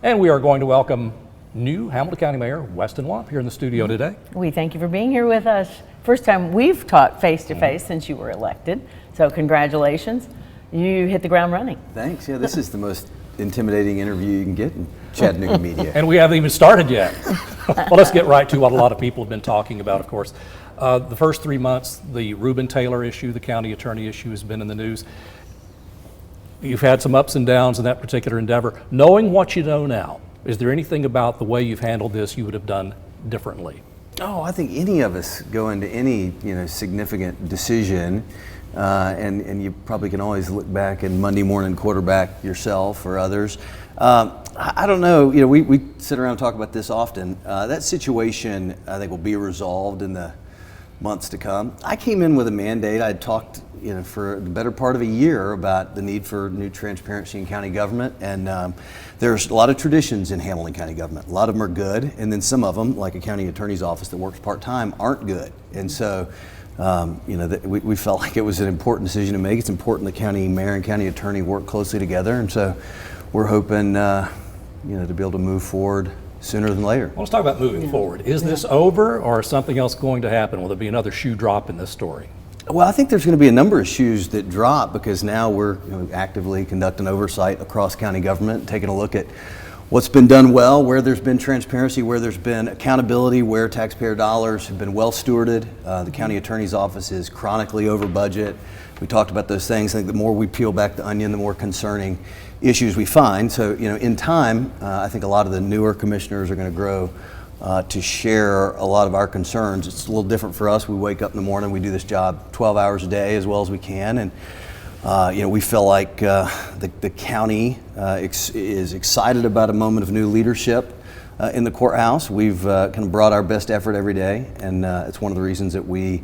And we are going to welcome new Hamilton County Mayor Weston Wamp here in the studio today. We thank you for being here with us. First time we've talked face-to-face since you were elected, so congratulations. You hit the ground running. Thanks. Yeah, this is the most intimidating interview you can get in Chattanooga media. And we haven't even started yet. Well, let's get right to what a lot of people have been talking about, of course. The first 3 months, the Reuben Taylor issue, the county attorney issue, has been in the news. You've had some ups and downs in that particular endeavor. Knowing what you know now, is there anything about the way you've handled this you would have done differently? Oh, I think any of us go into any significant decision, and you probably can always look back and Monday morning quarterback yourself or others. I don't know. We sit around and talk about this often. That situation, I think, will be resolved in the months to come. I came in with a mandate. I'd talked for the better part of a year about the need for new transparency in county government, and there's a lot of traditions in Hamilton County government. A lot of them are good, and then some of them, like a county attorney's office that works part-time, aren't good. And so we felt like it was an important decision to make. It's important the county mayor and county attorney work closely together, and so we're hoping to be able to move forward sooner than later. Well, let's talk about moving forward. Is this over, or is something else going to happen? Will there be another shoe drop in this story? Well, I think there's going to be a number of shoes that drop, because now we're actively conducting oversight across county government, taking a look at what's been done well, where there's been transparency, where there's been accountability, where taxpayer dollars have been well stewarded. The county attorney's office is chronically over budget. We talked about those things. I think the more we peel back the onion, the more concerning issues we find. So, in time, I think a lot of the newer commissioners are going to grow to share a lot of our concerns. It's a little different for us. We wake up in the morning, we do this job 12 hours a day as well as we can, and we feel like the county is excited about a moment of new leadership in the courthouse. We've kind of brought our best effort every day, and it's one of the reasons that we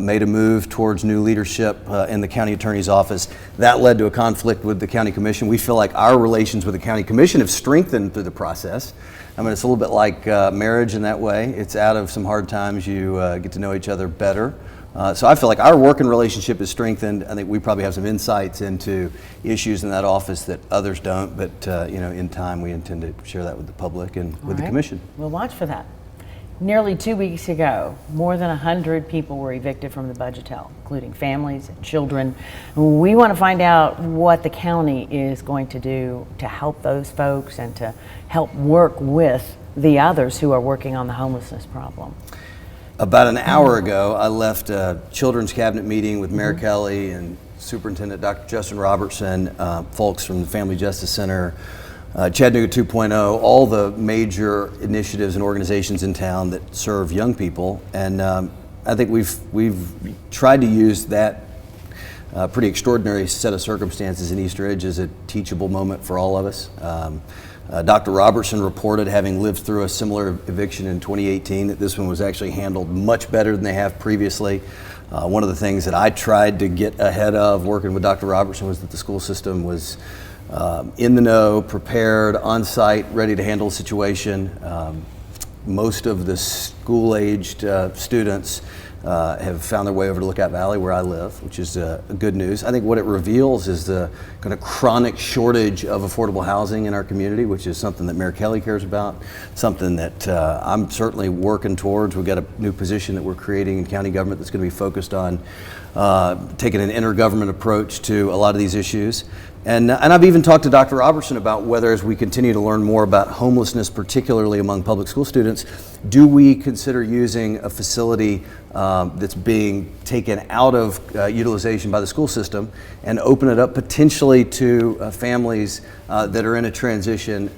made a move towards new leadership in the county attorney's office. That led to a conflict with the county commission. We feel like our relations with the county commission have strengthened through the process. I mean, it's a little bit like marriage in that way. It's out of some hard times you get to know each other better. So I feel like our working relationship is strengthened. I think we probably have some insights into issues in that office that others don't, but in time we intend to share that with the public and with the commission. We'll watch for that. Nearly 2 weeks ago, more than 100 people were evicted from the Budgetel, including families and children. We want to find out what the county is going to do to help those folks and to help work with the others who are working on the homelessness problem. About an hour ago, I left a children's cabinet meeting with Mayor Kelly and Superintendent Dr. Justin Robertson, folks from the Family Justice Center, Chattanooga 2.0, all the major initiatives and organizations in town that serve young people. And I think we've tried to use that pretty extraordinary set of circumstances in Easter Ridge as a teachable moment for all of us. Dr. Robertson reported, having lived through a similar eviction in 2018, that this one was actually handled much better than they have previously. One of the things that I tried to get ahead of working with Dr. Robertson was that the school system was in the know, prepared, on site, ready to handle the situation. Most of the school-aged students have found their way over to Lookout Valley, where I live, which is good news. I think what it reveals is the kind of chronic shortage of affordable housing in our community, which is something that Mayor Kelly cares about, something that I'm certainly working towards. We've got a new position that we're creating in county government that's going to be focused on taking an intergovernment approach to a lot of these issues. And I've even talked to Dr. Robertson about whether, as we continue to learn more about homelessness, particularly among public school students, do we consider using a facility that's being taken out of utilization by the school system and open it up potentially to families that are in a transition.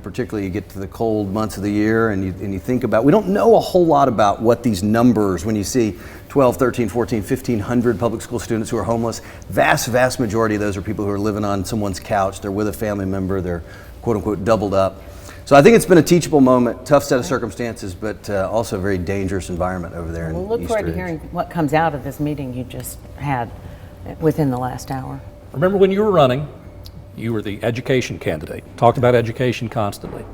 Particularly you get to the cold months of the year and you think about, we don't know a whole lot about what these numbers, when you see 12, 13, 14, 1,500 public school students who are homeless, vast majority of those are people who are living on someone's couch. They're with a family member. They're quote unquote doubled up. So I think it's been a teachable moment, tough set of circumstances, but also a very dangerous environment over there. We'll look forward to hearing what comes out of this meeting you just had within the last hour. Remember when you were running, you were the education candidate, talked about education constantly.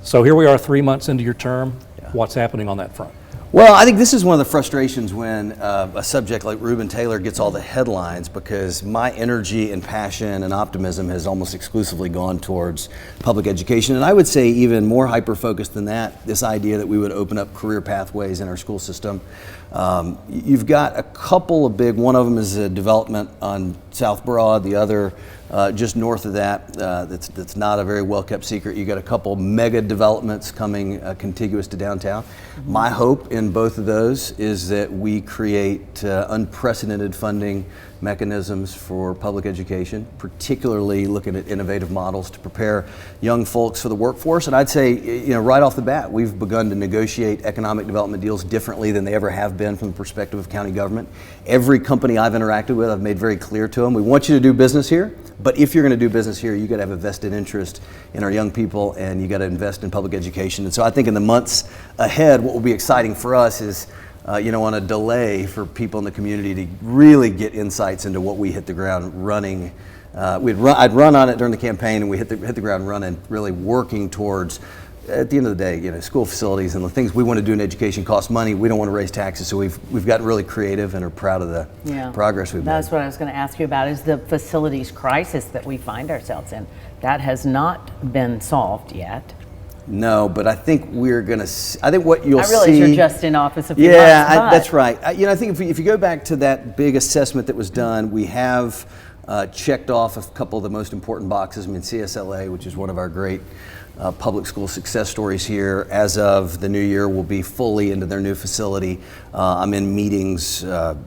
So here we are 3 months into your term. What's happening on that front? Well, I think this is one of the frustrations when a subject like Reuben Taylor gets all the headlines, because my energy and passion and optimism has almost exclusively gone towards public education. And I would say even more hyper-focused than that, this idea that we would open up career pathways in our school system. You've got a couple of big, one of them is a development on South Broad, the other just north of that, that's not a very well-kept secret. You got a couple mega developments coming contiguous to downtown. My hope in both of those is that we create unprecedented funding mechanisms for public education, particularly looking at innovative models to prepare young folks for the workforce. And I'd say, right off the bat, we've begun to negotiate economic development deals differently than they ever have been from the perspective of county government. Every company I've interacted with, I've made very clear to them, we want you to do business here, but if you're going to do business here, you got to have a vested interest in our young people, and you got to invest in public education. And so I think in the months ahead, what will be exciting for us is on a delay for people in the community to really get insights into what we hit the ground running. I'd run on it during the campaign, and we hit the ground running, really working towards, at the end of the day, school facilities and the things we want to do in education cost money. We don't want to raise taxes, so we've gotten really creative and are proud of the progress we've made. That's what I was going to ask you about, is the facilities crisis that we find ourselves in. That has not been solved yet. No, but I think we're going to. I think what you'll see. I realize you're just in office a few months. That's right. I think if you go back to that big assessment that was done, we have checked off a couple of the most important boxes. I mean, CSLA, which is one of our great public school success stories here, as of the new year, will be fully into their new facility. I'm in meetings at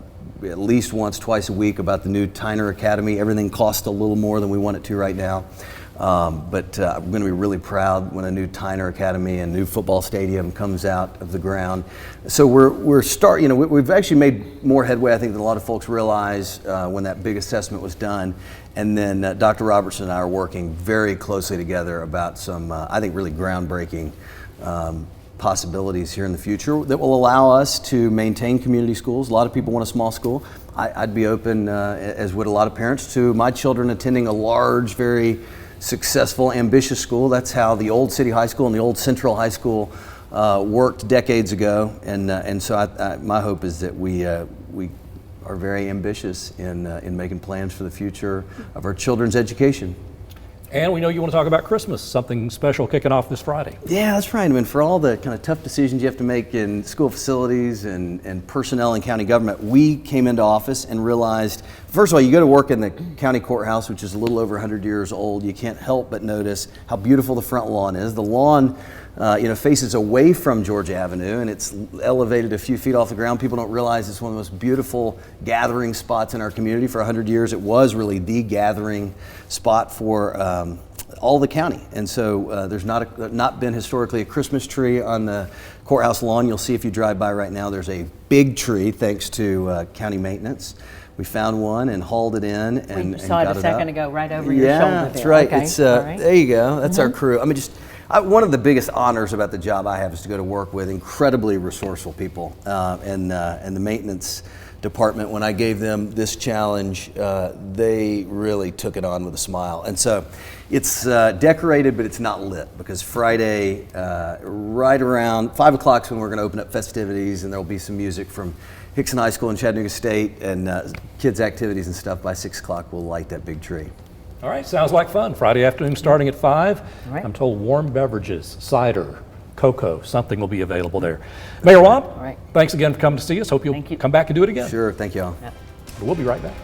least once, twice a week about the new Tyner Academy. Everything costs a little more than we want it to right now. But I'm going to be really proud when a new Tyner Academy and new football stadium comes out of the ground. So we've actually made more headway, I think, than a lot of folks realize when that big assessment was done. And then Dr. Robertson and I are working very closely together about some, I think, really groundbreaking possibilities here in the future that will allow us to maintain community schools. A lot of people want a small school. I'd be open, as would a lot of parents, to my children attending a large, very successful, ambitious school. That's how the old City High School and the old Central High School worked decades ago. And so my hope is that we are very ambitious in making plans for the future of our children's education. And we know you want to talk about Christmas, something special kicking off this Friday. Yeah, that's right. I mean, for all the kind of tough decisions you have to make in school facilities and personnel in county government, we came into office and realized, first of all, you go to work in the county courthouse, which is a little over 100 years old. You can't help but notice how beautiful the front lawn is. The lawn faces away from Georgia Avenue, and it's elevated a few feet off the ground. People don't realize it's one of the most beautiful gathering spots in our community. For 100 years, it was really the gathering spot for all the county. And so there's not been historically a Christmas tree on the courthouse lawn. You'll see if you drive by right now, there's a big tree thanks to county maintenance. We found one and hauled it in and saw got it a second ago right over your shoulder there. That's right. Okay. It's right. There you go. That's our crew. I mean, one of the biggest honors about the job I have is to go to work with incredibly resourceful people, and the maintenance department. When I gave them this challenge, they really took it on with a smile. And so it's decorated, but it's not lit, because Friday, right around 5 o'clock is when we're going to open up festivities, and there'll be some music from Hickson High School in Chattanooga State, and kids' activities and stuff. By 6 o'clock, we'll light that big tree. All right, sounds like fun. Friday afternoon starting at 5. All right. I'm told warm beverages, cider, cocoa, something will be available there. Mayor Wamp, All right. thanks again for coming to see us. Hope you'll Thank you. come back and do it again. Sure, thank you all. Yep. We'll be right back.